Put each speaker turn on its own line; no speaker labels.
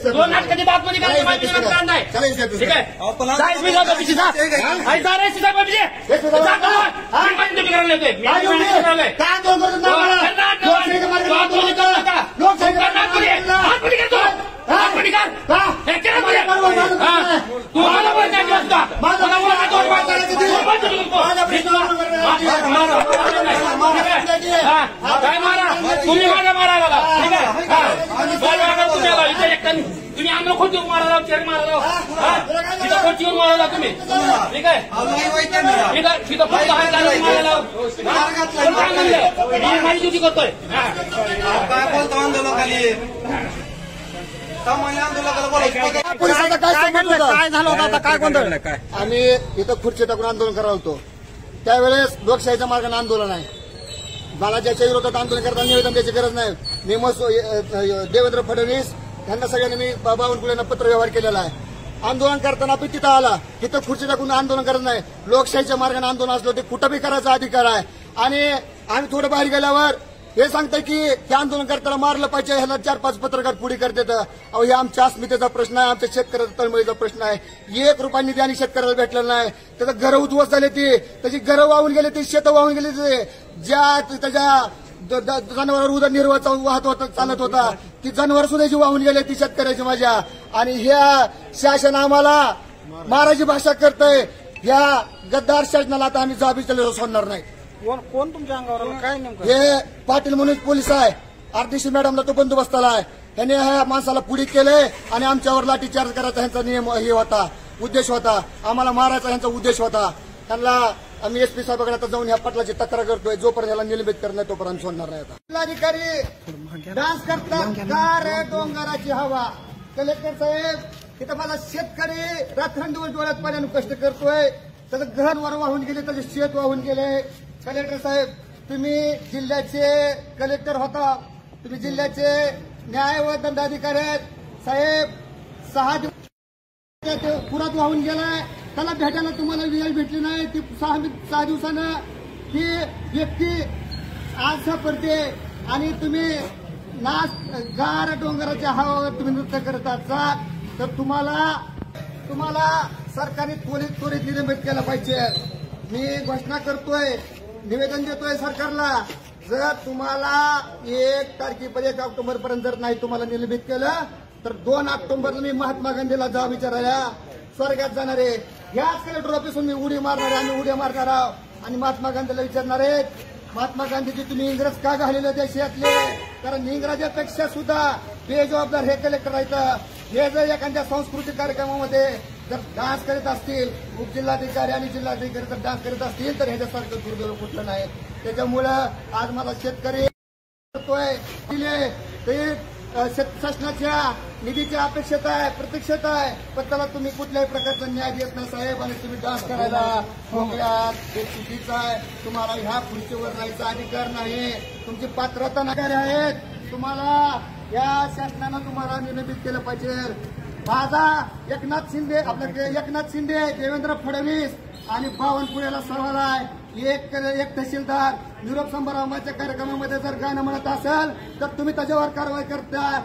दोन नाटकाची बातमी ठीक आहे तुम्ही माझ्या मारायला तुम्ही आम्हाला खोटी मारायला चेक मारायला खोटी मारायला तुम्ही ठीक आहे तिथं फक्त मारायला माझी ड्युटी करतोय
काय बोलतो आंदोलनाखाली
काय झालं होतं आता काय गोंधळ काय आम्ही इथं खुर्ची टाकून आंदोलन करत होतो त्यावेळेस लोकशाहीच्या मार्गाने आंदोलन आहे मला ज्याच्या विरोधात आंदोलन करताना निवेदन द्यायची गरज नाही मी देवेंद्र फडणवीस यांना सगळ्यांनी मी बावनकुळेंना पत्र व्यवहार केलेला आहे आंदोलन करताना आपण तिथं आला तिथं खुर्ची टाकून आंदोलन करत नाही लोकशाहीच्या मार्गाने आंदोलन असलं ते कुठं बी करायचा अधिकार आहे आणि आम्ही थोडं बाहेर गेल्यावर हे सांगतंय की हे आंदोलन करताना मारलं पाहिजे ह्याला 4-5 पत्रकार पुढे करतात अहो हे आमच्या अस्मितेचा प्रश्न आहे आमच्या शेतकऱ्याचा तळमळीचा प्रश्न आहे 1 रुपया निधी आणि शेतकऱ्याला भेटलेला नाही त्याचं घरं उद्ध्वस्त झाले ती त्याची घरं वाहून गेले ती शेतं वाहून गेले ते ज्या त्याच्या जनावरांवर उदरनिर्वाह चालत होता ती जनावर सुद्धा वाहून गेले ती शेतकऱ्याची माझ्या आणि ह्या शासन आम्हाला मारायची भाषा करतय ह्या गद्दार शासनाला आता आम्ही जाबी सोडणार नाही
कोण तुमच्या अंगावर काय नेमकं
हे पाटील म्हणून पोलीस आहे आरटीसी मॅडमला तो बंदोबस्ताला आहे ह्याने ह्या माणसाला पुढे केलंय आणि आमच्यावर लाठीचार्ज करायचा ह्यांचा नियम हे होता उद्देश होता आम्हाला मारायचा ह्यांचा उद्देश होता त्यांना आम्ही एसपी साहेबांकडे आता जाऊन ह्या पटलाची तक्रार करतोय जोपर्यंत याला निलंबित करणार तोपर्यंत सोडणार नाही आता जिल्हाधिकारी डान्स करतात गार डोंगराची हवा कलेक्टर साहेब इथं मला शेतकरी रात्रंदिवस डोळ्यात पाण्यानं कष्ट करतोय त्याचं घर वर वाहून गेले त्याचे शेत वाहून गेले कलेक्टर साहेब तुम्ही जिल्ह्याचे कलेक्टर होता तुम्ही जिल्ह्याचे न्याय व दंडाधिकारी आहेत साहेब 6 दिवस पुरात वाहून गेलाय त्याला भेटायला तुम्हाला वेळ भेटली नाही ती 6 दिवसानं ती व्यक्ती आज सापडते आणि तुम्ही गार डोंगराच्या हवावर तुम्ही नृत्य करत आहात तर तुम्हाला सरकारने त्वरित निलंबित केलं पाहिजे मी घोषणा करतोय निवेदन देतोय सरकारला जर तुम्हाला 1 तारखेपर्यंत 1 ऑक्टोबरपर्यंत जर नाही तुम्हाला निलंबित केलं तर 2 ऑक्टोबरला मी महात्मा गांधीला जाब विचारायला स्वर्गात जाणार आहे याच कलेक्टर ऑफिसून मी उडी मारणार आहे आम्ही उड्या मारणार आहोत आणि महात्मा गांधीला विचारणार आहेत महात्मा गांधीजी तुम्ही इंग्रज का घालले देशातले कारण इंग्रजापेक्षा सुद्धा बेजबाबदार हे कलेक्टर आहेत हे जर एखाद्या सांस्कृतिक कार्यक्रमामध्ये जर डान्स करीत असतील उपजिल्हाधिकारी आणि जिल्हाधिकारी जर डान्स करीत असतील तर ह्याच्यासारखं दुर्दैव कुठलं नाही त्याच्यामुळं आज मला शेतकरी शासनाच्या निधीची अपेक्षित आहे प्रतीक्षित आहे पण त्याला तुम्ही कुठल्याही प्रकारचा न्याय देत नाही साहेब आणि तुम्ही डान्स करायला मोकळ्यात हे चुकीचं आहे तुम्हाला ह्या खुर्चीवर जायचा अधिकार नाही तुमची पात्रता नाकारी आहेत तुम्हाला या शासनानं तुम्हाला निलंबित केलं पाहिजे माझा एकनाथ शिंदे देवेंद्र फडणवीस आणि बावनकुळेला सवाल आहे एक तहसीलदार निरोप समारंभाच्या कार्यक्रमामध्ये जर गाणं म्हणत असेल तर तुम्ही त्याच्यावर कारवाई करता